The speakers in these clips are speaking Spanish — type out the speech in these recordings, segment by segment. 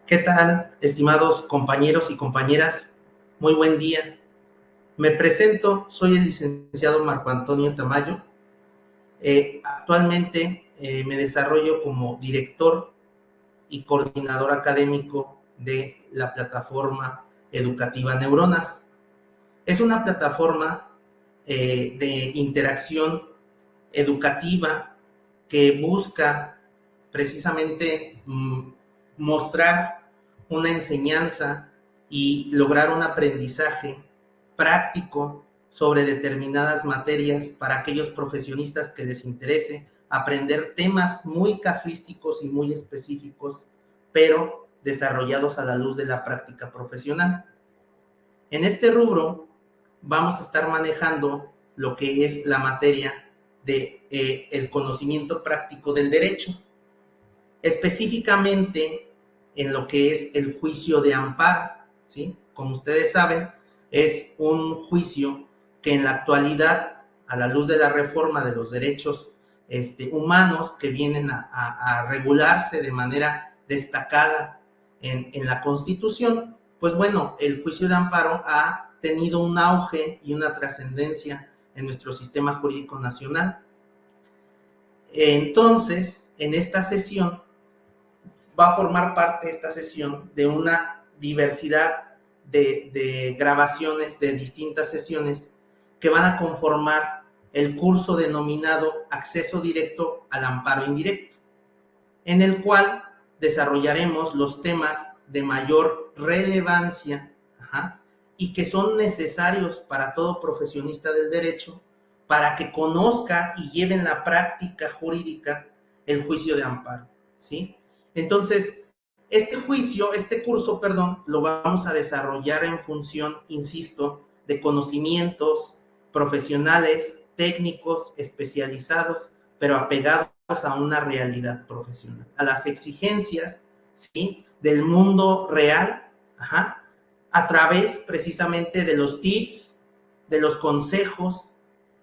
¿Qué tal, estimados compañeros y compañeras? Muy buen día. Me presento, soy el licenciado Marco Antonio Tamayo. Actualmente me desarrollo como director y coordinador académico de la plataforma educativa Neuronas. Es una plataforma de interacción educativa que busca precisamente mostrar una enseñanza y lograr un aprendizaje práctico sobre determinadas materias para aquellos profesionistas que les interese aprender temas muy casuísticos y muy específicos, pero desarrollados a la luz de la práctica profesional. En este rubro vamos a estar manejando lo que es la materia de el conocimiento práctico del derecho, específicamente en lo que es el juicio de amparo, ¿sí? Como ustedes saben, es un juicio que en la actualidad, a la luz de la reforma de los derechos humanos que vienen a regularse de manera destacada en la Constitución, pues bueno, el juicio de amparo ha tenido un auge y una trascendencia en nuestro sistema jurídico nacional. Entonces, en esta sesión va a formar parte esta sesión de una diversidad de grabaciones de distintas sesiones que van a conformar el curso denominado Acceso Directo al Amparo Indirecto, en el cual desarrollaremos los temas de mayor relevancia y que son necesarios para todo profesionista del derecho para que conozca y lleve en la práctica jurídica el juicio de amparo, ¿sí? Entonces, este curso, lo vamos a desarrollar en función, insisto, de conocimientos profesionales, técnicos, especializados, pero apegados a una realidad profesional, a las exigencias, ¿sí?, del mundo real, a través precisamente de los tips, de los consejos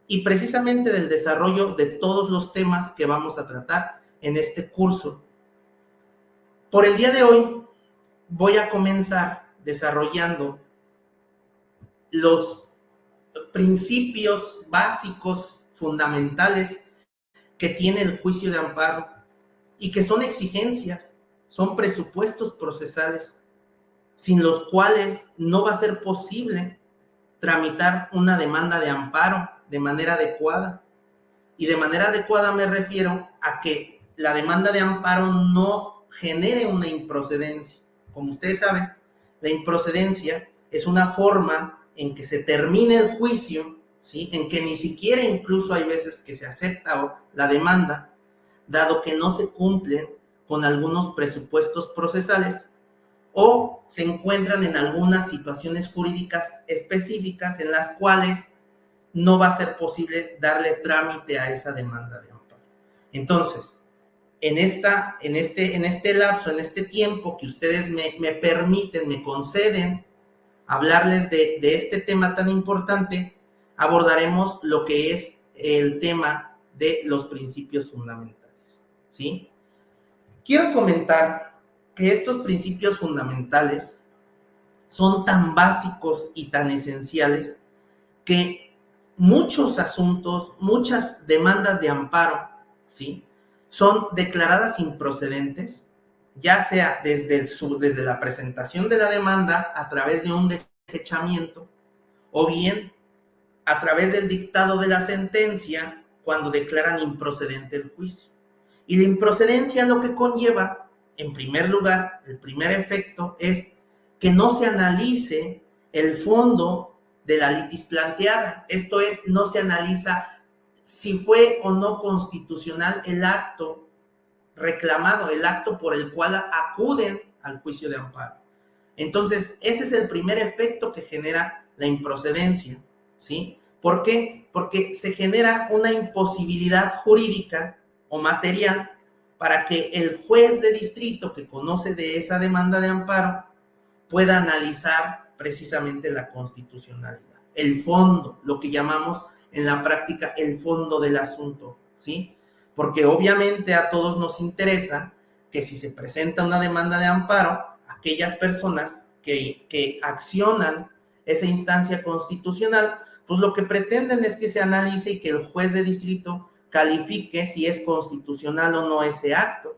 y precisamente del desarrollo de todos los temas que vamos a tratar en este curso. Por el día de hoy voy a comenzar desarrollando los principios básicos, fundamentales que tiene el juicio de amparo y que son exigencias, son presupuestos procesales, sin los cuales no va a ser posible tramitar una demanda de amparo de manera adecuada. Y de manera adecuada me refiero a que la demanda de amparo no genere una improcedencia. Como ustedes saben, la improcedencia es una forma en que se termine el juicio, ¿sí?, en que ni siquiera incluso hay veces que se acepta la demanda, dado que no se cumplen con algunos presupuestos procesales o se encuentran en algunas situaciones jurídicas específicas en las cuales no va a ser posible darle trámite a esa demanda de amparo. Entonces, en este lapso, en este tiempo que ustedes me permiten, me conceden hablarles de este tema tan importante, abordaremos lo que es el tema de los principios fundamentales, ¿sí? Quiero comentar que estos principios fundamentales son tan básicos y tan esenciales que muchos asuntos, muchas demandas de amparo, ¿sí?, son declaradas improcedentes, ya sea desde la presentación de la demanda a través de un desechamiento o bien a través del dictado de la sentencia cuando declaran improcedente el juicio. Y la improcedencia lo que conlleva, en primer lugar, el primer efecto es que no se analice el fondo de la litis planteada. Esto es, no se analiza si fue o no constitucional el acto reclamado, el acto por el cual acuden al juicio de amparo. Entonces, ese es el primer efecto que genera la improcedencia, ¿sí? ¿Por qué? Porque se genera una imposibilidad jurídica o material para que el juez de distrito que conoce de esa demanda de amparo pueda analizar precisamente la constitucionalidad, el fondo, lo que llamamos en la práctica el fondo del asunto, ¿sí? Porque obviamente a todos nos interesa que si se presenta una demanda de amparo, aquellas personas que accionan esa instancia constitucional, pues lo que pretenden es que se analice y que el juez de distrito califique si es constitucional o no ese acto,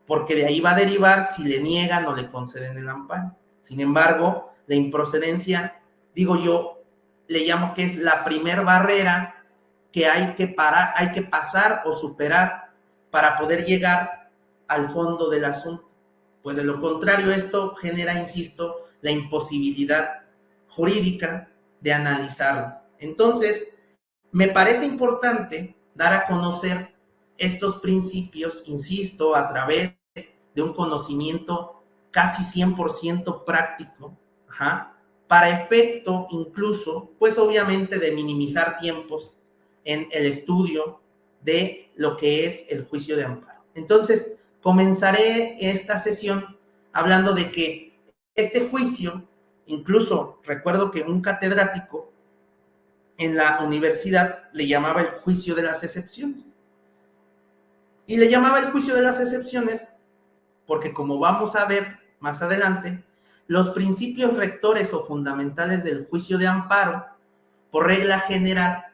porque de ahí va a derivar si le niegan o le conceden el amparo. Sin embargo, la improcedencia, digo yo, le llamo que es la primer barrera que hay que pasar o superar para poder llegar al fondo del asunto. Pues de lo contrario, esto genera, insisto, la imposibilidad jurídica de analizarlo. Entonces, me parece importante dar a conocer estos principios, insisto, a través de un conocimiento casi 100% práctico, para efecto incluso, pues obviamente de minimizar tiempos en el estudio de lo que es el juicio de amparo. Entonces, comenzaré esta sesión hablando de que este juicio, incluso recuerdo que un catedrático en la universidad le llamaba el juicio de las excepciones. Y le llamaba el juicio de las excepciones porque, como vamos a ver más adelante, los principios rectores o fundamentales del juicio de amparo, por regla general,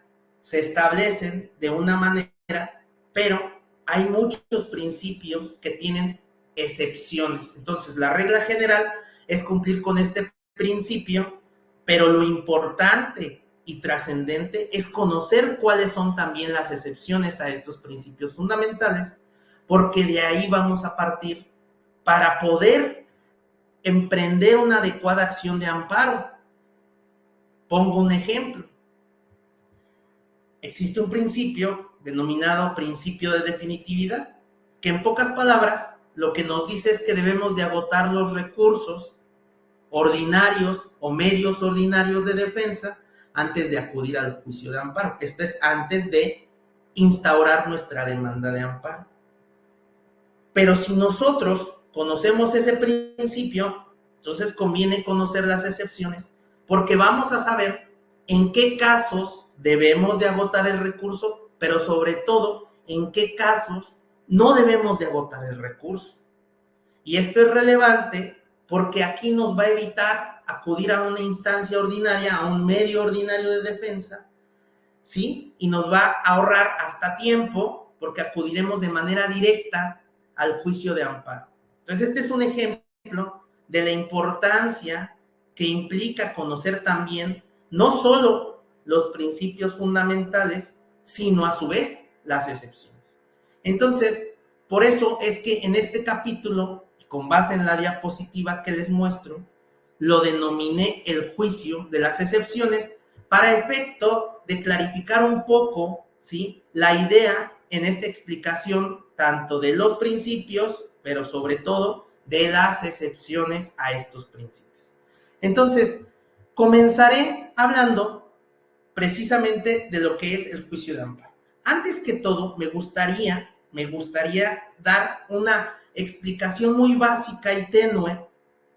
se establecen de una manera, pero hay muchos principios que tienen excepciones. Entonces, la regla general es cumplir con este principio, pero lo importante y trascendente es conocer cuáles son también las excepciones a estos principios fundamentales, porque de ahí vamos a partir para poder emprender una adecuada acción de amparo. Pongo un ejemplo. Existe un principio denominado principio de definitividad, que en pocas palabras lo que nos dice es que debemos de agotar los recursos ordinarios o medios ordinarios de defensa antes de acudir al juicio de amparo. Esto es antes de instaurar nuestra demanda de amparo. Pero si nosotros conocemos ese principio, entonces conviene conocer las excepciones, porque vamos a saber en qué casos debemos de agotar el recurso, pero sobre todo en qué casos no debemos de agotar el recurso. Y esto es relevante porque aquí nos va a evitar acudir a una instancia ordinaria, a un medio ordinario de defensa, ¿sí? Y nos va a ahorrar hasta tiempo porque acudiremos de manera directa al juicio de amparo. Entonces, este es un ejemplo de la importancia que implica conocer también no solo los principios fundamentales, sino a su vez las excepciones. Entonces, por eso es que en este capítulo, con base en la diapositiva que les muestro, lo denominé el juicio de las excepciones para efecto de clarificar un poco, ¿sí?, la idea en esta explicación tanto de los principios, pero sobre todo de las excepciones a estos principios. Entonces, comenzaré hablando precisamente de lo que es el juicio de amparo. Antes que todo, me gustaría dar una explicación muy básica y tenue,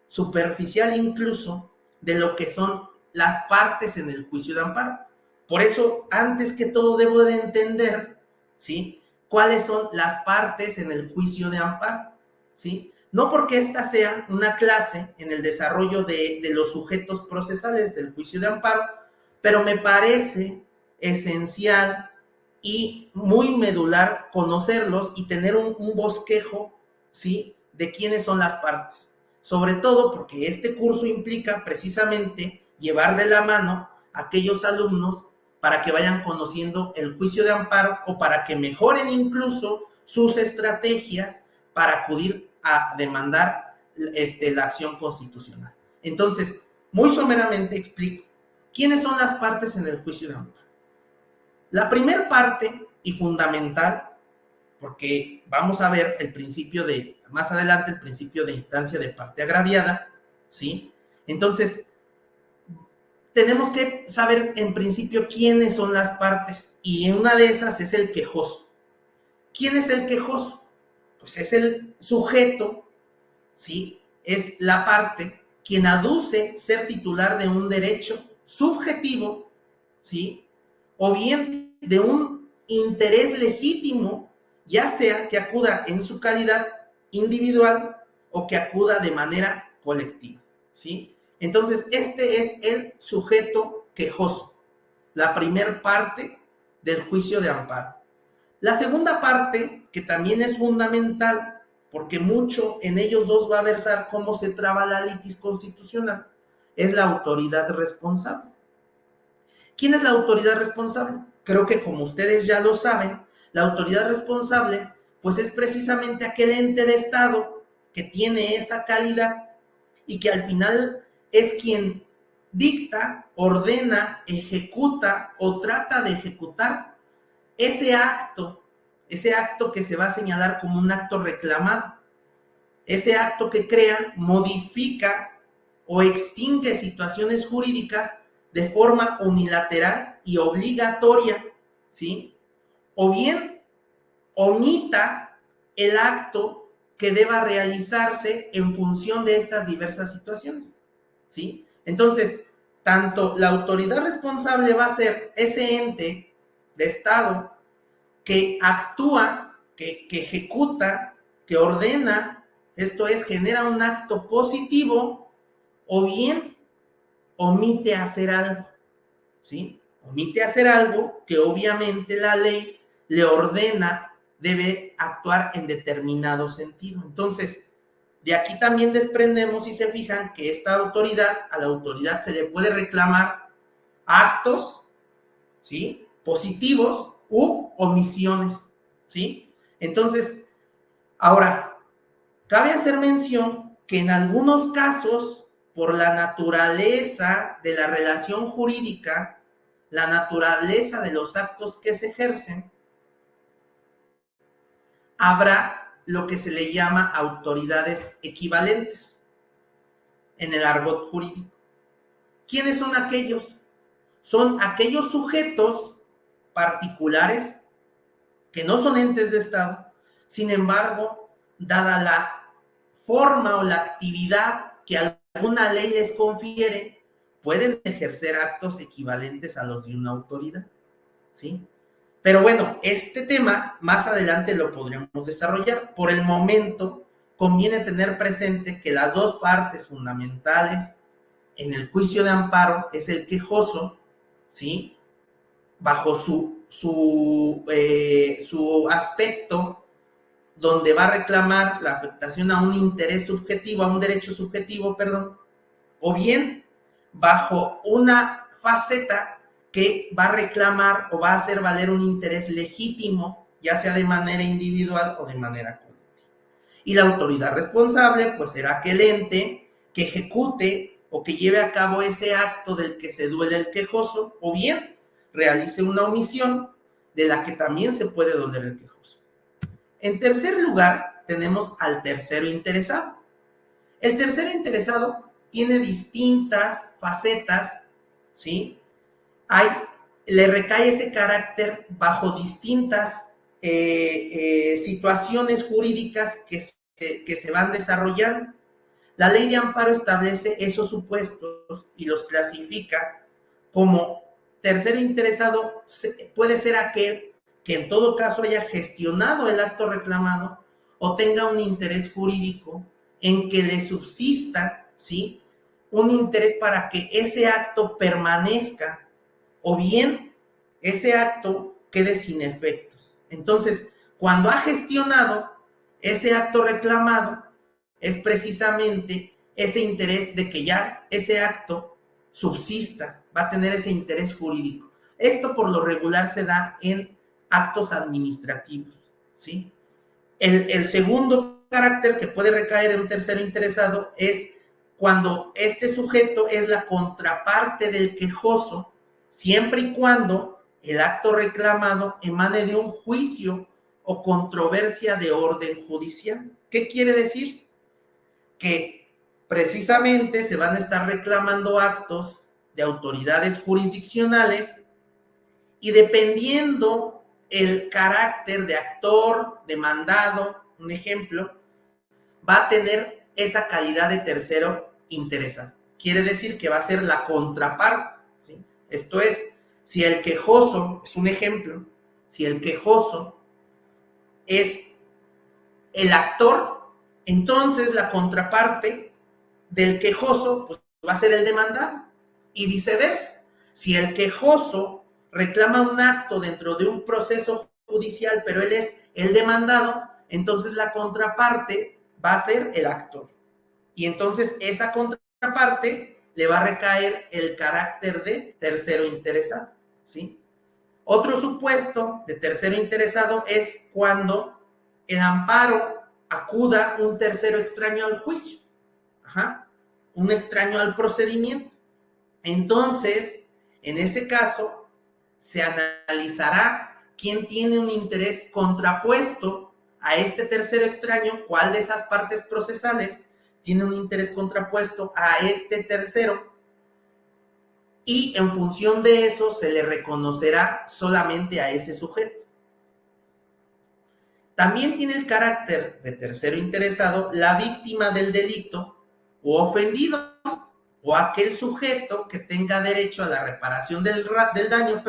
superficial incluso, de lo que son las partes en el juicio de amparo. Por eso, antes que todo, debo de entender, ¿sí?, cuáles son las partes en el juicio de amparo, ¿sí? No porque esta sea una clase en el desarrollo de los sujetos procesales del juicio de amparo, pero me parece esencial y muy medular conocerlos y tener un bosquejo, ¿sí?, de quiénes son las partes. Sobre todo porque este curso implica precisamente llevar de la mano a aquellos alumnos para que vayan conociendo el juicio de amparo o para que mejoren incluso sus estrategias para acudir a demandar la acción constitucional. Entonces, muy someramente explico quiénes son las partes en el juicio de amparo. La primera parte y fundamental, porque vamos a ver el principio más adelante, el principio de instancia de parte agraviada, ¿sí? Entonces, tenemos que saber en principio quiénes son las partes, y una de esas es el quejoso. ¿Quién es el quejoso? Pues es el sujeto, ¿sí? Es la parte quien aduce ser titular de un derecho subjetivo, ¿sí?, o bien de un interés legítimo, ya sea que acuda en su calidad individual o que acuda de manera colectiva, ¿sí? Entonces, este es el sujeto quejoso, la primera parte del juicio de amparo. La segunda parte, que también es fundamental, porque mucho en ellos dos va a versar cómo se traba la litis constitucional, es la autoridad responsable. ¿Quién es la autoridad responsable? Creo que como ustedes ya lo saben, la autoridad responsable pues es precisamente aquel ente de Estado que tiene esa calidad y que al final es quien dicta, ordena, ejecuta o trata de ejecutar ese acto que se va a señalar como un acto reclamado, ese acto que crea, modifica o extingue situaciones jurídicas de forma unilateral y obligatoria, ¿sí? O bien omita el acto que deba realizarse en función de estas diversas situaciones, ¿sí? Entonces, tanto la autoridad responsable va a ser ese ente de Estado que actúa, que ejecuta, que ordena, esto es, genera un acto positivo, o bien omite hacer algo, ¿sí? Omite hacer algo que obviamente la ley le ordena, debe actuar en determinado sentido. Entonces, de aquí también desprendemos, si se fijan, que esta autoridad, a la autoridad se le puede reclamar actos, ¿sí? Positivos u omisiones, ¿sí? Entonces, ahora, cabe hacer mención que en algunos casos, por la naturaleza de la relación jurídica, la naturaleza de los actos que se ejercen, habrá lo que se le llama autoridades equivalentes en el argot jurídico. ¿Quiénes son aquellos? Son aquellos sujetos particulares que no son entes de Estado, sin embargo, dada la forma o la actividad que alguna ley les confiere, pueden ejercer actos equivalentes a los de una autoridad, ¿sí? Pero bueno, este tema más adelante lo podríamos desarrollar. Por el momento, conviene tener presente que las dos partes fundamentales en el juicio de amparo es el quejoso, ¿sí? Bajo su aspecto, donde va a reclamar la afectación a un interés subjetivo, a un derecho subjetivo, perdón, o bien bajo una faceta que va a reclamar o va a hacer valer un interés legítimo, ya sea de manera individual o de manera colectiva. Y la autoridad responsable, pues será aquel ente que ejecute o que lleve a cabo ese acto del que se duele el quejoso, o bien realice una omisión de la que también se puede doler el quejoso. En tercer lugar, tenemos al tercero interesado. El tercero interesado tiene distintas facetas, ¿sí? Le recae ese carácter bajo distintas situaciones jurídicas que se van desarrollando. La ley de amparo establece esos supuestos y los clasifica como tercero interesado. Puede ser aquel que en todo caso haya gestionado el acto reclamado o tenga un interés jurídico en que le subsista, ¿sí?, un interés para que ese acto permanezca o bien ese acto quede sin efectos. Entonces, cuando ha gestionado ese acto reclamado, es precisamente ese interés de que ya ese acto subsista, va a tener ese interés jurídico. Esto por lo regular se da en actos administrativos, ¿sí? El segundo carácter que puede recaer en un tercero interesado es cuando este sujeto es la contraparte del quejoso, siempre y cuando el acto reclamado emane de un juicio o controversia de orden judicial. ¿Qué quiere decir? Que precisamente se van a estar reclamando actos de autoridades jurisdiccionales y dependiendo el carácter de actor, demandado, un ejemplo, va a tener esa calidad de tercero interesado. Quiere decir que va a ser la contraparte, ¿sí? Esto es, si el quejoso, es un ejemplo, si el quejoso es el actor, Entonces, la contraparte del quejoso pues, va a ser el demandado y viceversa. Si el quejoso reclama un acto dentro de un proceso judicial, pero él es el demandado, entonces la contraparte va a ser el actor. Y entonces esa contraparte le va a recaer el carácter de tercero interesado, ¿sí? Otro supuesto de tercero interesado es cuando el amparo acuda un tercero extraño al juicio, un extraño al procedimiento. Entonces, en ese caso, se analizará quién tiene un interés contrapuesto a este tercero extraño, cuál de esas partes procesales tiene un interés contrapuesto a este tercero, y en función de eso se le reconocerá solamente a ese sujeto. También tiene el carácter de tercero interesado la víctima del delito o ofendido, o aquel sujeto que tenga derecho a la reparación del daño,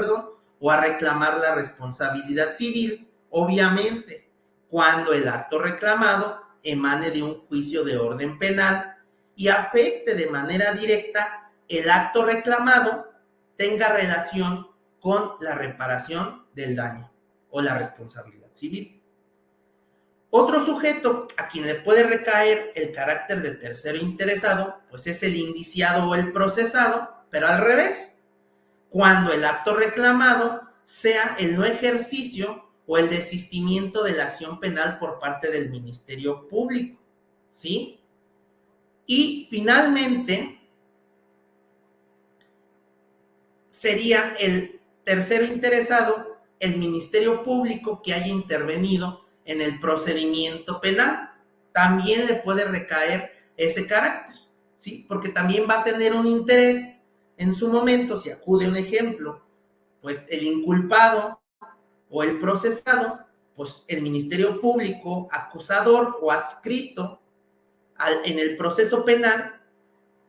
o a reclamar la responsabilidad civil, obviamente, cuando el acto reclamado emane de un juicio de orden penal y afecte de manera directa el acto reclamado, tenga relación con la reparación del daño o la responsabilidad civil. Otro sujeto a quien le puede recaer el carácter de tercero interesado, pues es el indiciado o el procesado, pero al revés, cuando el acto reclamado sea el no ejercicio o el desistimiento de la acción penal por parte del Ministerio Público, ¿sí? Y finalmente sería el tercero interesado el Ministerio Público que haya intervenido en el procedimiento penal. También le puede recaer ese carácter, ¿sí? Porque también va a tener un interés en su momento, si acude un ejemplo, pues el inculpado o el procesado, pues el Ministerio Público, acusador o adscrito en el proceso penal,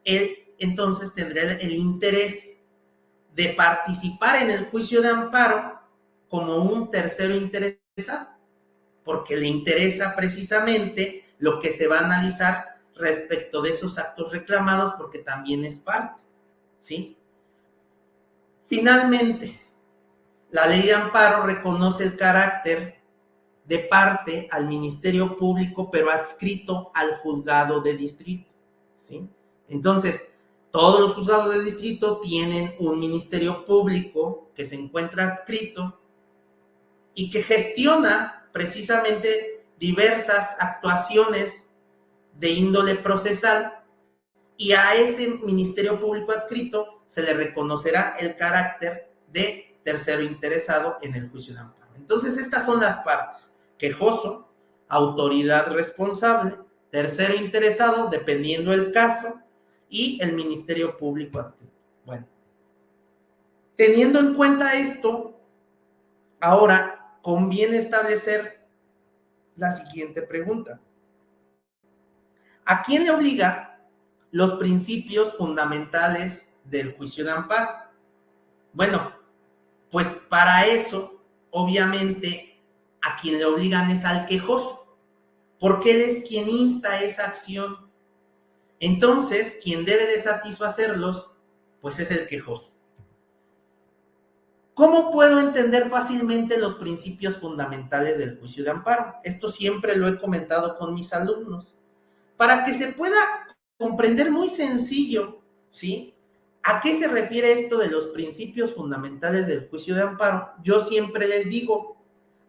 él entonces tendrá el interés de participar en el juicio de amparo como un tercero interesado, porque le interesa precisamente lo que se va a analizar respecto de esos actos reclamados, porque también es parte, ¿sí? Finalmente, la ley de amparo reconoce el carácter de parte al Ministerio Público, pero adscrito al juzgado de distrito, ¿sí? Entonces, todos los juzgados de distrito tienen un Ministerio Público que se encuentra adscrito y que gestiona precisamente diversas actuaciones de índole procesal, y a ese Ministerio Público adscrito se le reconocerá el carácter de tercero interesado en el juicio de amparo. Entonces, estas son las partes: quejoso, autoridad responsable, tercero interesado, dependiendo del caso, y el Ministerio Público adscrito. Bueno, teniendo en cuenta esto, ahora conviene establecer la siguiente pregunta: ¿a quién le obliga los principios fundamentales del juicio de amparo? Bueno, pues para eso, obviamente, a quien le obligan es al quejoso, porque él es quien insta esa acción. Entonces, quien debe de satisfacerlos, pues es el quejoso. ¿Cómo puedo entender fácilmente los principios fundamentales del juicio de amparo? Esto siempre lo he comentado con mis alumnos. Para que se pueda comprender muy sencillo, ¿sí? ¿A qué se refiere esto de los principios fundamentales del juicio de amparo? Yo siempre les digo,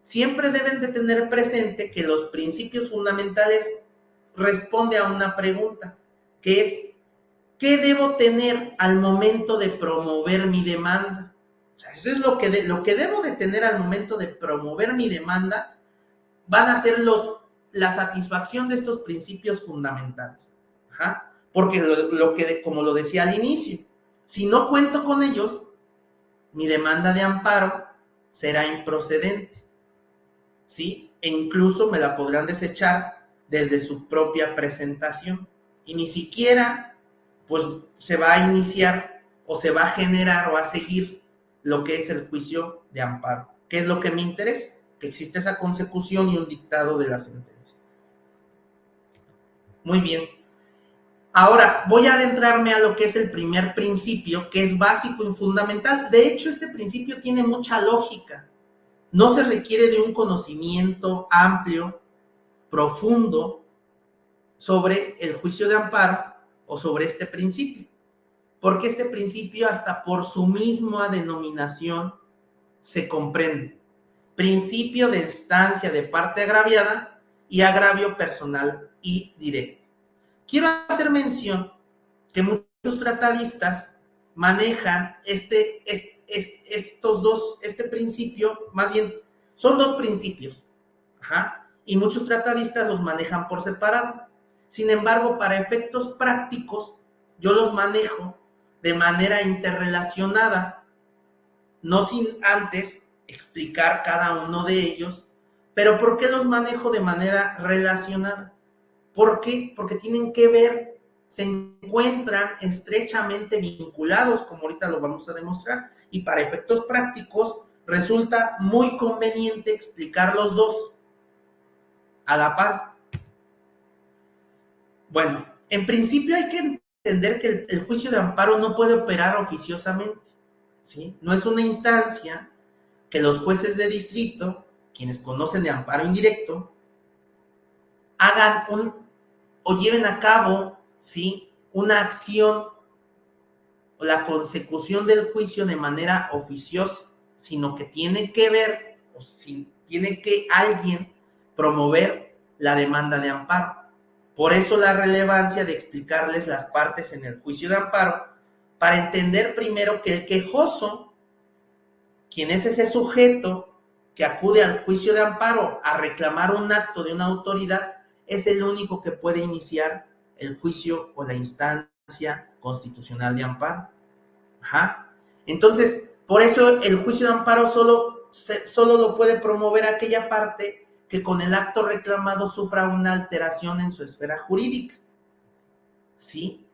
siempre deben de tener presente que los principios fundamentales responden a una pregunta, que es: ¿qué debo tener al momento de promover mi demanda? O sea, eso es lo que debo de tener al momento de promover mi demanda. Van a ser la satisfacción de estos principios fundamentales. Porque como lo decía al inicio, si no cuento con ellos, mi demanda de amparo será improcedente, ¿sí? E incluso me la podrán desechar desde su propia presentación, y ni siquiera pues se va a iniciar o se va a generar o a seguir lo que es el juicio de amparo. ¿Qué es lo que me interesa? Que existe esa consecución y un dictado de la sentencia. Muy bien. Ahora voy a adentrarme a lo que es el primer principio, que es básico y fundamental. De hecho, este principio tiene mucha lógica. No se requiere de un conocimiento amplio, profundo, sobre el juicio de amparo o sobre este principio, porque este principio hasta por su misma denominación se comprende. Principio de instancia de parte agraviada y agravio personal y directo. Quiero hacer mención que muchos tratadistas manejan este principio, más bien, son dos principios, y muchos tratadistas los manejan por separado. Sin embargo, para efectos prácticos, yo los manejo de manera interrelacionada, no sin antes explicar cada uno de ellos. Pero ¿por qué los manejo de manera relacionada? ¿Por qué? Porque tienen que ver, se encuentran estrechamente vinculados, como ahorita lo vamos a demostrar, y para efectos prácticos resulta muy conveniente explicar los dos a la par. Bueno, en principio hay que entender que el juicio de amparo no puede operar oficiosamente, ¿sí? No es una instancia que los jueces de distrito, quienes conocen de amparo indirecto, hagan o lleven a cabo, ¿sí?, una acción o la consecución del juicio de manera oficiosa, sino que tiene que ver, o si tiene que alguien promover la demanda de amparo. Por eso la relevancia de explicarles las partes en el juicio de amparo, para entender primero que el quejoso, quien es ese sujeto que acude al juicio de amparo a reclamar un acto de una autoridad, es el único que puede iniciar el juicio o la instancia constitucional de amparo. Entonces, por eso el juicio de amparo solo lo puede promover aquella parte que con el acto reclamado sufra una alteración en su esfera jurídica, ¿sí?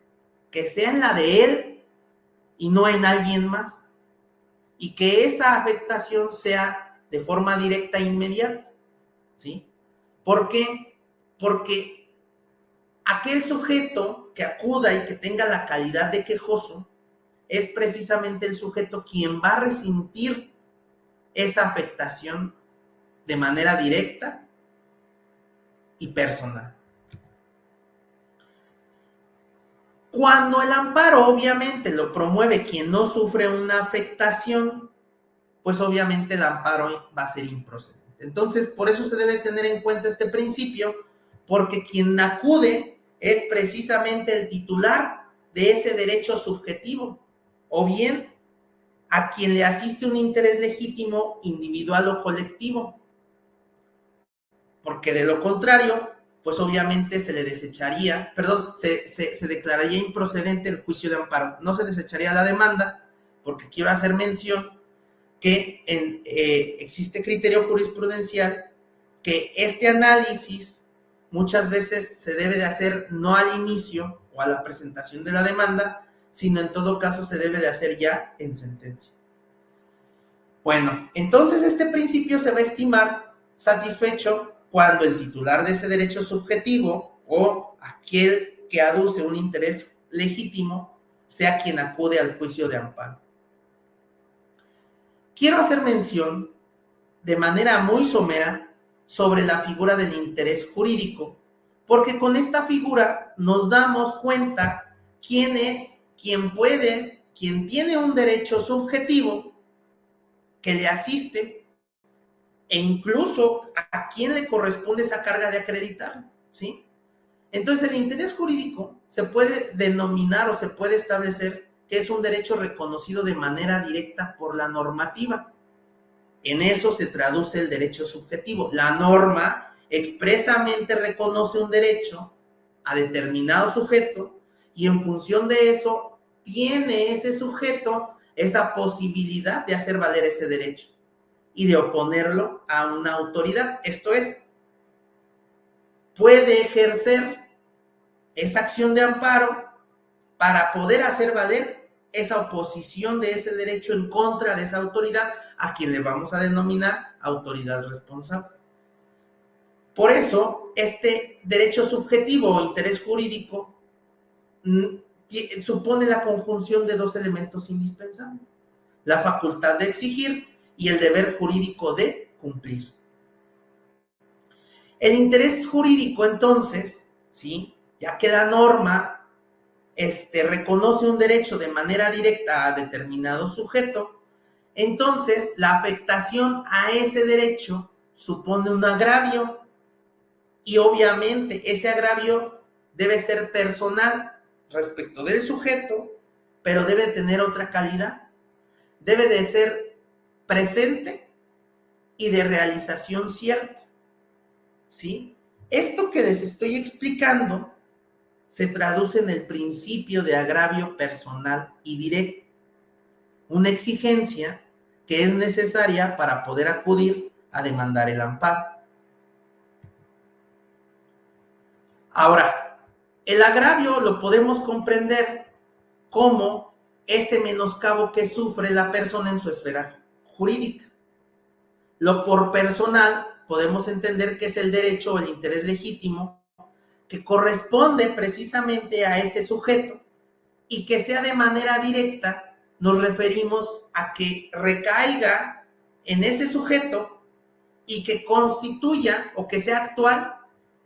Que sea en la de él y no en alguien más, y que esa afectación sea de forma directa e inmediata, ¿sí? ¿Por qué? Porque aquel sujeto que acuda y que tenga la calidad de quejoso es precisamente el sujeto quien va a resentir esa afectación de manera directa y personal. Cuando el amparo obviamente lo promueve quien no sufre una afectación, pues obviamente el amparo va a ser improcedente. Entonces, por eso se debe tener en cuenta este principio, porque quien acude es precisamente el titular de ese derecho subjetivo, o bien a quien le asiste un interés legítimo, individual o colectivo, porque de lo contrario, pues obviamente se le desecharía, se declararía improcedente el juicio de amparo. No se desecharía la demanda, porque quiero hacer mención que existe criterio jurisprudencial que este análisis muchas veces se debe de hacer no al inicio o a la presentación de la demanda, sino en todo caso se debe de hacer ya en sentencia. Bueno, entonces este principio se va a estimar satisfecho cuando el titular de ese derecho subjetivo o aquel que aduce un interés legítimo sea quien acude al juicio de amparo. Quiero hacer mención de manera muy somera sobre la figura del interés jurídico, porque con esta figura nos damos cuenta quién es, quién puede, quién tiene un derecho subjetivo que le asiste e incluso a quién le corresponde esa carga de acreditar, ¿sí? Entonces el interés jurídico se puede denominar o se puede establecer que es un derecho reconocido de manera directa por la normativa. En eso se traduce el derecho subjetivo. La norma expresamente reconoce un derecho a determinado sujeto y en función de eso tiene ese sujeto esa posibilidad de hacer valer ese derecho y de oponerlo a una autoridad. Esto es, puede ejercer esa acción de amparo para poder hacer valer esa oposición de ese derecho en contra de esa autoridad, a quien le vamos a denominar autoridad responsable. Por eso, este derecho subjetivo o interés jurídico supone la conjunción de dos elementos indispensables: la facultad de exigir y el deber jurídico de cumplir. El interés jurídico, entonces, ¿sí?, ya que la norma reconoce un derecho de manera directa a determinado sujeto, entonces la afectación a ese derecho supone un agravio, y obviamente ese agravio debe ser personal respecto del sujeto, pero debe tener otra calidad. Debe de ser presente y de realización cierta, ¿sí? Esto que les estoy explicando se traduce en el principio de agravio personal y directo, una exigencia que es necesaria para poder acudir a demandar el amparo. Ahora, el agravio lo podemos comprender como ese menoscabo que sufre la persona en su esfera jurídica. Lo por personal podemos entender que es el derecho o el interés legítimo que corresponde precisamente a ese sujeto, y que sea de manera directa, nos referimos a que recaiga en ese sujeto y que constituya o que sea actual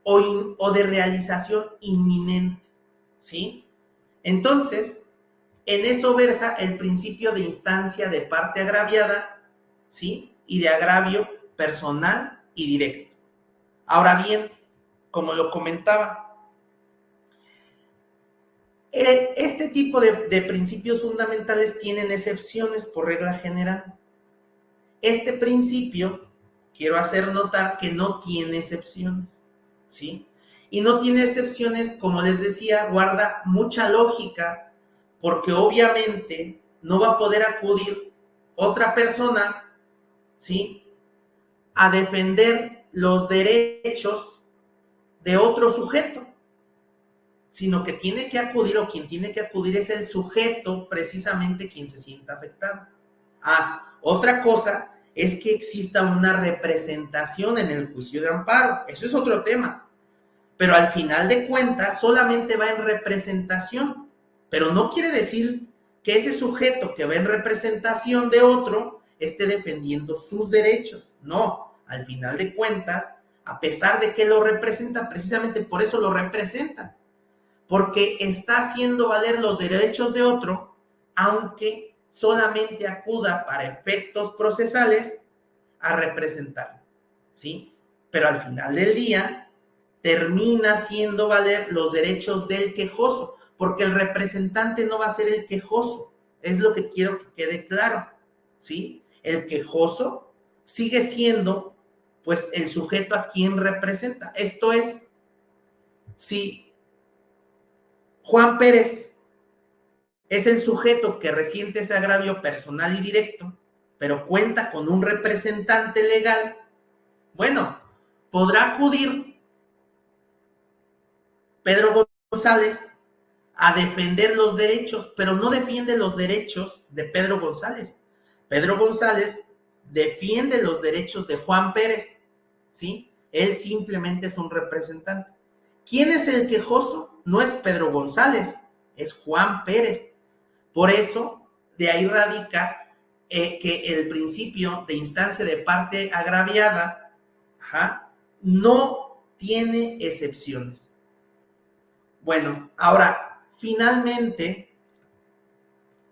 o de realización inminente, ¿sí? Entonces, en eso versa el principio de instancia de parte agraviada, ¿sí?, y de agravio personal y directo. Ahora bien, como lo comentaba, este tipo de principios fundamentales tienen excepciones por regla general. Este principio, quiero hacer notar que no tiene excepciones, ¿sí? Y no tiene excepciones, como les decía, guarda mucha lógica, porque obviamente no va a poder acudir otra persona, ¿sí?, a defender los derechos de otro sujeto, sino que tiene que acudir, o quien tiene que acudir es el sujeto, precisamente quien se sienta afectado. Otra cosa es que exista una representación en el juicio de amparo. Eso es otro tema. Pero al final de cuentas solamente va en representación. Pero no quiere decir que ese sujeto que va en representación de otro esté defendiendo sus derechos. No, al final de cuentas, a pesar de que lo representa, precisamente por eso lo representa, porque está haciendo valer los derechos de otro, aunque solamente acuda para efectos procesales a representarlo, ¿sí? Pero al final del día termina haciendo valer los derechos del quejoso, porque el representante no va a ser el quejoso. Es lo que quiero que quede claro, ¿sí? El quejoso sigue siendo, pues, el sujeto a quien representa. Esto es, si Juan Pérez es el sujeto que resiente ese agravio personal y directo, pero cuenta con un representante legal, bueno, podrá acudir Pedro González a defender los derechos, pero no defiende los derechos de Pedro González. Pedro González defiende los derechos de Juan Pérez, ¿sí? Él simplemente es un representante. ¿Quién es el quejoso? No es Pedro González, es Juan Pérez. Por eso, de ahí radica que el principio de instancia de parte agraviada no tiene excepciones. Bueno, ahora, finalmente,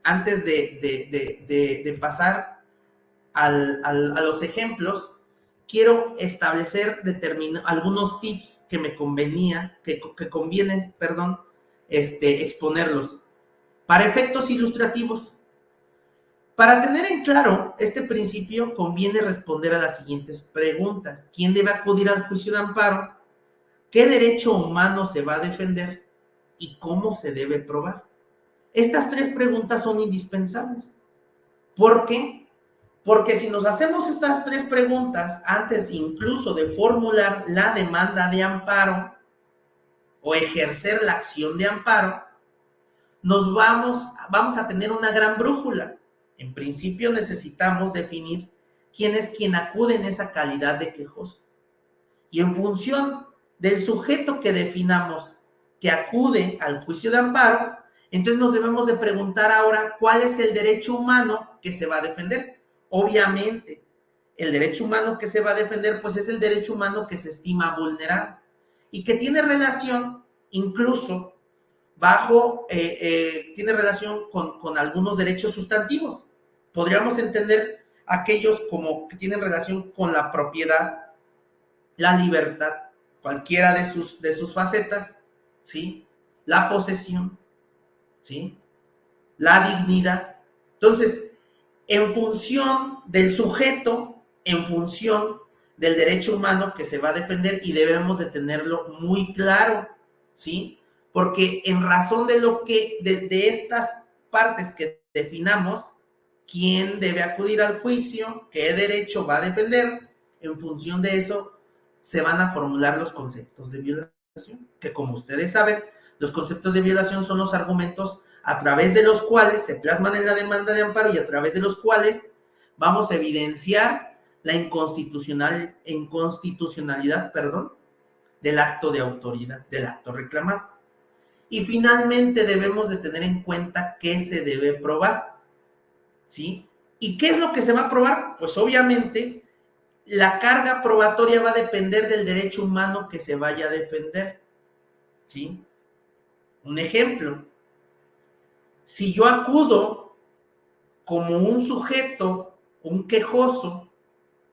antes de pasar a los ejemplos, quiero establecer algunos tips que me conviene, exponerlos. Para efectos ilustrativos, para tener en claro este principio, conviene responder a las siguientes preguntas: ¿quién debe acudir al juicio de amparo? ¿Qué derecho humano se va a defender? ¿Y cómo se debe probar? Estas tres preguntas son indispensables. ¿Por qué? Porque si nos hacemos estas tres preguntas antes incluso de formular la demanda de amparo o ejercer la acción de amparo, vamos a tener una gran brújula. En principio necesitamos definir quién es quien acude en esa calidad de quejoso. Y en función del sujeto que definamos que acude al juicio de amparo, entonces nos debemos de preguntar ahora cuál es el derecho humano que se va a defender. Obviamente, el derecho humano que se va a defender, pues es el derecho humano que se estima vulnerado y que tiene relación incluso tiene relación con algunos derechos sustantivos. Podríamos entender aquellos como que tienen relación con la propiedad, la libertad, cualquiera de sus facetas, ¿sí? La posesión, ¿sí? La dignidad. Entonces, en función del sujeto, en función del derecho humano que se va a defender, y debemos de tenerlo muy claro, ¿sí? Porque en razón de estas partes que definamos, quién debe acudir al juicio, qué derecho va a defender, en función de eso se van a formular los conceptos de violación, que como ustedes saben, los conceptos de violación son los argumentos a través de los cuales se plasman en la demanda de amparo y a través de los cuales vamos a evidenciar la inconstitucionalidad, del acto de autoridad, del acto reclamado. Y finalmente debemos de tener en cuenta qué se debe probar, ¿sí? ¿Y qué es lo que se va a probar? Pues obviamente la carga probatoria va a depender del derecho humano que se vaya a defender, ¿sí? Un ejemplo, si yo acudo como un sujeto, un quejoso,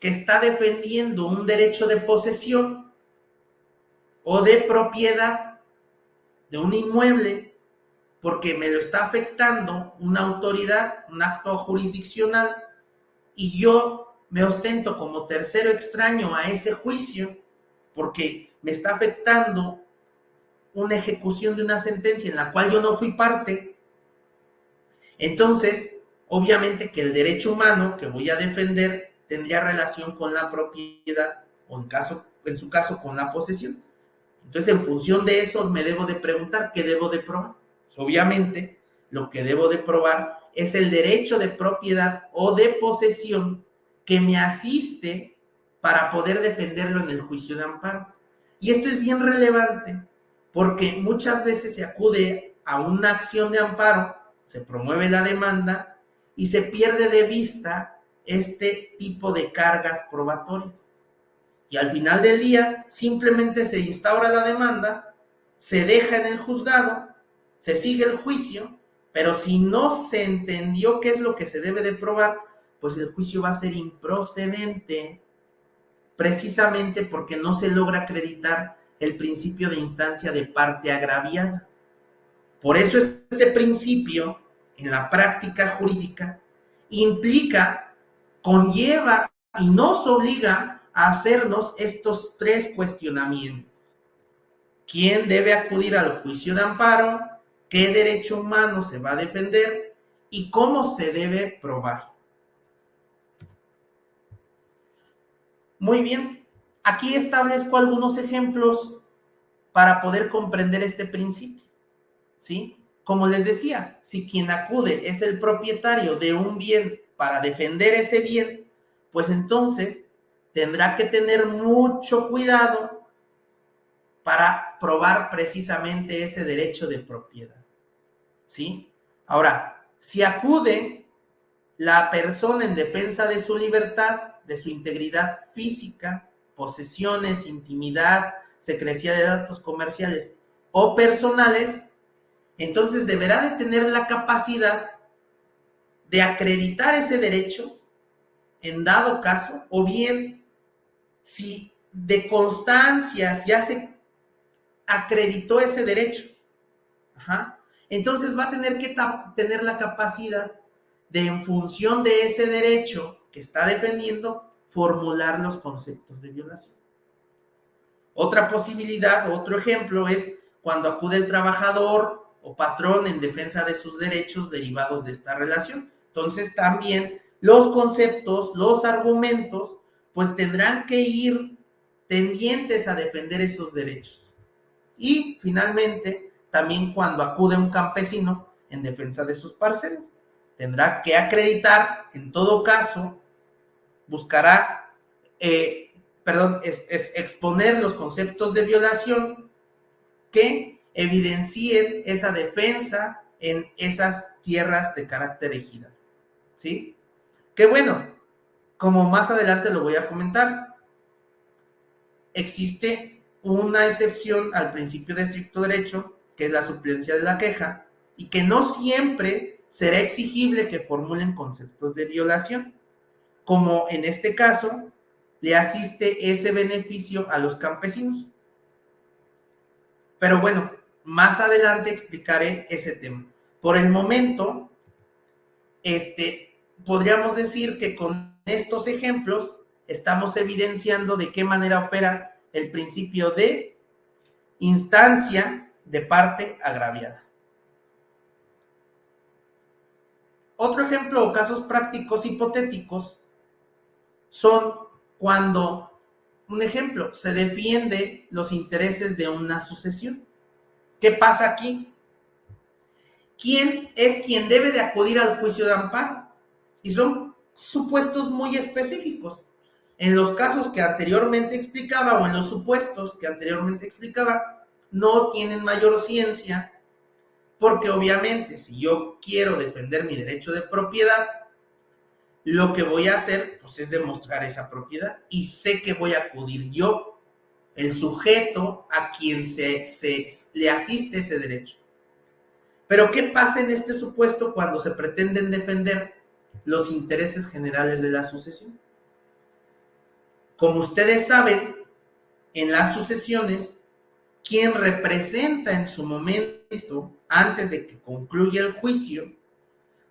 que está defendiendo un derecho de posesión o de propiedad de un inmueble, porque me lo está afectando una autoridad, un acto jurisdiccional, y yo me ostento como tercero extraño a ese juicio, porque me está afectando una ejecución de una sentencia en la cual yo no fui parte, entonces, obviamente que el derecho humano que voy a defender tendría relación con la propiedad o en su caso con la posesión. Entonces, en función de eso, me debo de preguntar qué debo de probar. Pues, obviamente, lo que debo de probar es el derecho de propiedad o de posesión que me asiste para poder defenderlo en el juicio de amparo. Y esto es bien relevante porque muchas veces se acude a una acción de amparo, se promueve la demanda y se pierde de vista este tipo de cargas probatorias. Y al final del día simplemente se instaura la demanda, se deja en el juzgado, se sigue el juicio, pero si no se entendió qué es lo que se debe de probar, pues el juicio va a ser improcedente, precisamente porque no se logra acreditar el principio de instancia de parte agraviada. Por eso este principio en la práctica jurídica implica, conlleva y nos obliga a hacernos estos tres cuestionamientos. ¿Quién debe acudir al juicio de amparo? ¿Qué derecho humano se va a defender? ¿Y cómo se debe probar? Muy bien, aquí establezco algunos ejemplos para poder comprender este principio, ¿sí? Como les decía, si quien acude es el propietario de un bien para defender ese bien, pues entonces tendrá que tener mucho cuidado para probar precisamente ese derecho de propiedad, ¿sí? Ahora, si acude la persona en defensa de su libertad, de su integridad física, posesiones, intimidad, secrecía de datos comerciales o personales, entonces deberá de tener la capacidad de acreditar ese derecho en dado caso, o bien si de constancias ya se acreditó ese derecho, entonces va a tener que tener la capacidad de, en función de ese derecho que está defendiendo, formular los conceptos de violación. Otra posibilidad, otro ejemplo es cuando acude el trabajador o patrón en defensa de sus derechos derivados de esta relación. Entonces también los conceptos, los argumentos, pues tendrán que ir tendientes a defender esos derechos. Y finalmente, también cuando acude un campesino en defensa de sus parcelas, tendrá que acreditar, en todo caso, buscará es exponer los conceptos de violación que evidencien esa defensa en esas tierras de carácter ejidal, ¿sí? Que bueno, como más adelante lo voy a comentar, existe una excepción al principio de estricto derecho, que es la suplencia de la queja, y que no siempre será exigible que formulen conceptos de violación, como en este caso le asiste ese beneficio a los campesinos. Pero bueno, más adelante explicaré ese tema. Por el momento, podríamos decir que con estos ejemplos estamos evidenciando de qué manera opera el principio de instancia de parte agraviada. Otro ejemplo o casos prácticos hipotéticos son cuando, un ejemplo, se defiende los intereses de una sucesión. ¿Qué pasa aquí? ¿Quién es quien debe de acudir al juicio de amparo? Y son supuestos muy específicos. En los casos que anteriormente explicaba o en los supuestos que anteriormente explicaba, no tienen mayor ciencia, porque obviamente si yo quiero defender mi derecho de propiedad, lo que voy a hacer pues, es demostrar esa propiedad y sé que voy a acudir yo, el sujeto a quien le asiste ese derecho. Pero ¿qué pasa en este supuesto cuando se pretenden defender los intereses generales de la sucesión? Como ustedes saben, en las sucesiones, quien representa en su momento, antes de que concluya el juicio,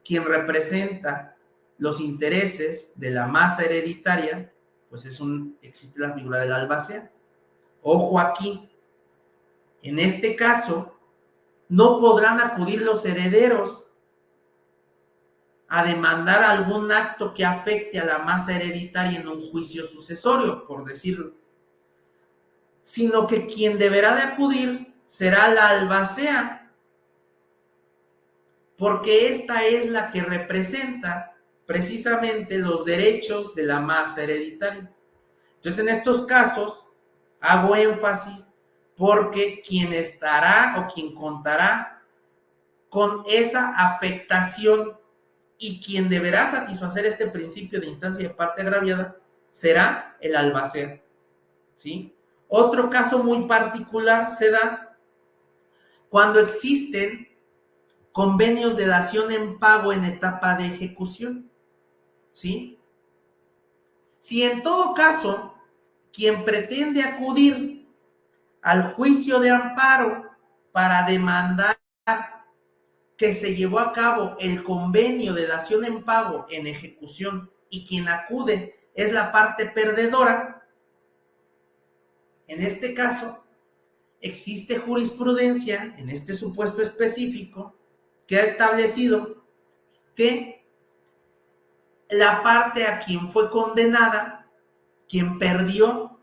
quien representa los intereses de la masa hereditaria, pues existe la figura del albacea. Ojo aquí, en este caso, no podrán acudir los herederos a demandar algún acto que afecte a la masa hereditaria en un juicio sucesorio, por decirlo, sino que quien deberá de acudir será la albacea, porque esta es la que representa precisamente los derechos de la masa hereditaria. Entonces, en estos casos, hago énfasis porque quien estará o quien contará con esa afectación y quien deberá satisfacer este principio de instancia de parte agraviada será el albacea, ¿sí? Otro caso muy particular se da cuando existen convenios de dación en pago en etapa de ejecución, ¿sí? Si en todo caso quien pretende acudir al juicio de amparo para demandar que se llevó a cabo el convenio de dación en pago en ejecución y quien acude es la parte perdedora, en este caso existe jurisprudencia en este supuesto específico que ha establecido que la parte a quien fue condenada, quien perdió,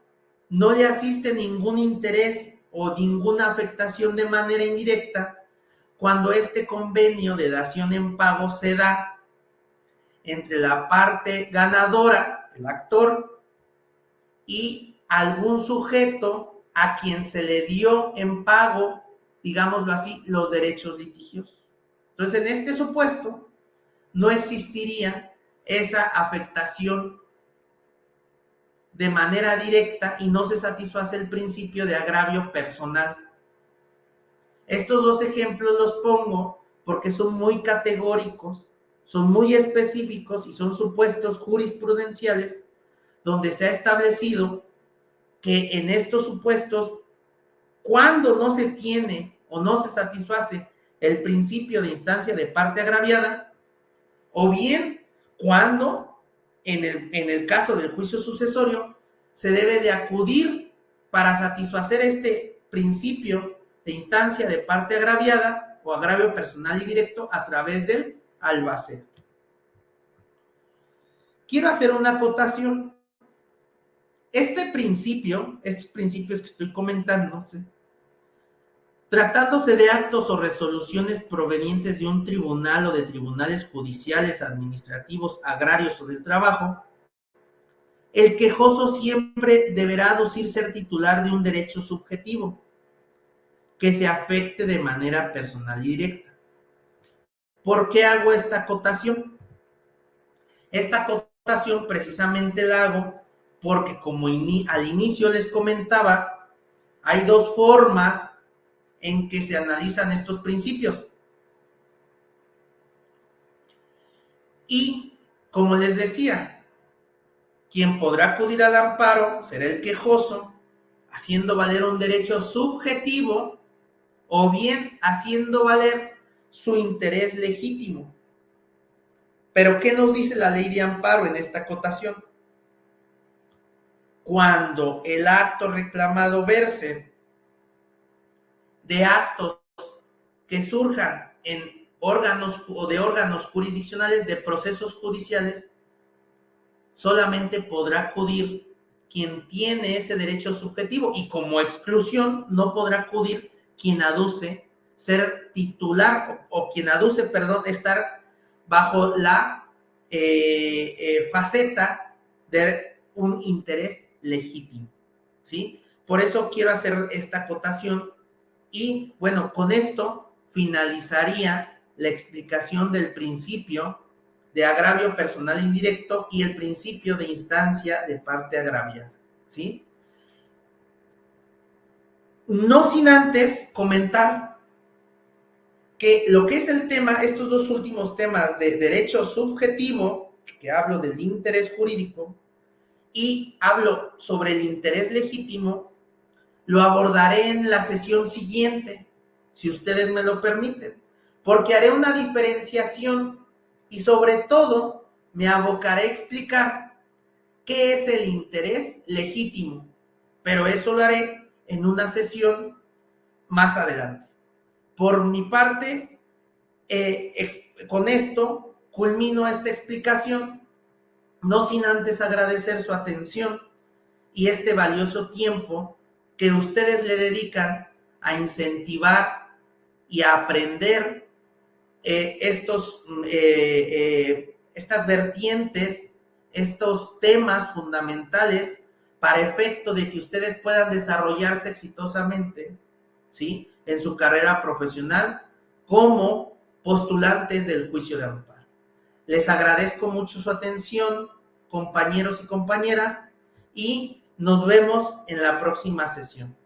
no le asiste ningún interés o ninguna afectación de manera indirecta cuando este convenio de dación en pago se da entre la parte ganadora, el actor, y algún sujeto a quien se le dio en pago, digámoslo así, los derechos litigiosos. Entonces, en este supuesto, no existiría esa afectación de manera directa y no se satisface el principio de agravio personal. Estos dos ejemplos los pongo porque son muy categóricos, son muy específicos y son supuestos jurisprudenciales donde se ha establecido que en estos supuestos, cuando no se tiene o no se satisface el principio de instancia de parte agraviada, o bien cuando en el caso del juicio sucesorio se debe de acudir para satisfacer este principio de instancia de parte agraviada o agravio personal y directo a través del albacea. Quiero hacer una acotación. Estos principios que estoy comentando, ¿sí?, tratándose de actos o resoluciones provenientes de un tribunal o de tribunales judiciales, administrativos, agrarios o del trabajo, El quejoso siempre deberá aducir ser titular de un derecho subjetivo que se afecte de manera personal y directa. ¿Por qué hago esta acotación? Esta acotación precisamente la hago porque, como al inicio les comentaba, hay dos formas en que se analizan estos principios. Y, como les decía, quien podrá acudir al amparo será el quejoso, haciendo valer un derecho subjetivo o bien haciendo valer su interés legítimo. Pero, ¿qué nos dice la ley de amparo en esta acotación? Cuando el acto reclamado verse de actos que surjan en órganos o de órganos jurisdiccionales de procesos judiciales, solamente podrá acudir quien tiene ese derecho subjetivo, y como exclusión no podrá acudir quien aduce ser titular o quien aduce, estar bajo la faceta de un interés legítimo, ¿sí? Por eso quiero hacer esta acotación y, bueno, con esto finalizaría la explicación del principio de agravio personal indirecto y el principio de instancia de parte agraviada, ¿sí? No sin antes comentar que lo que es el tema, estos dos últimos temas de derecho subjetivo, que hablo del interés jurídico, y hablo sobre el interés legítimo, lo abordaré en la sesión siguiente, si ustedes me lo permiten, porque haré una diferenciación y sobre todo me abocaré a explicar qué es el interés legítimo, pero eso lo haré en una sesión más adelante. Por mi parte, con esto culmino esta explicación, no sin antes agradecer su atención y este valioso tiempo que ustedes le dedican a incentivar y a aprender estas vertientes, estos temas fundamentales para efecto de que ustedes puedan desarrollarse exitosamente, ¿sí?, en su carrera profesional como postulantes del juicio de amparo. Les agradezco mucho su atención, compañeros y compañeras, y nos vemos en la próxima sesión.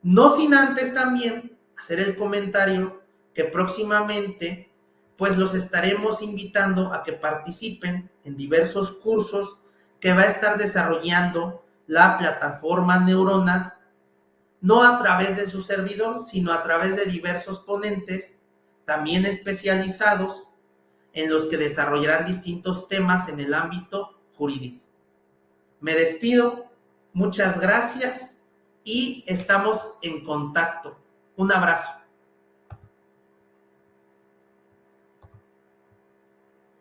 No sin antes también hacer el comentario que próximamente pues los estaremos invitando a que participen en diversos cursos que va a estar desarrollando la plataforma Neuronas, no a través de su servidor, sino a través de diversos ponentes también especializados en los que desarrollarán distintos temas en el ámbito jurídico. Me despido, muchas gracias y estamos en contacto. Un abrazo.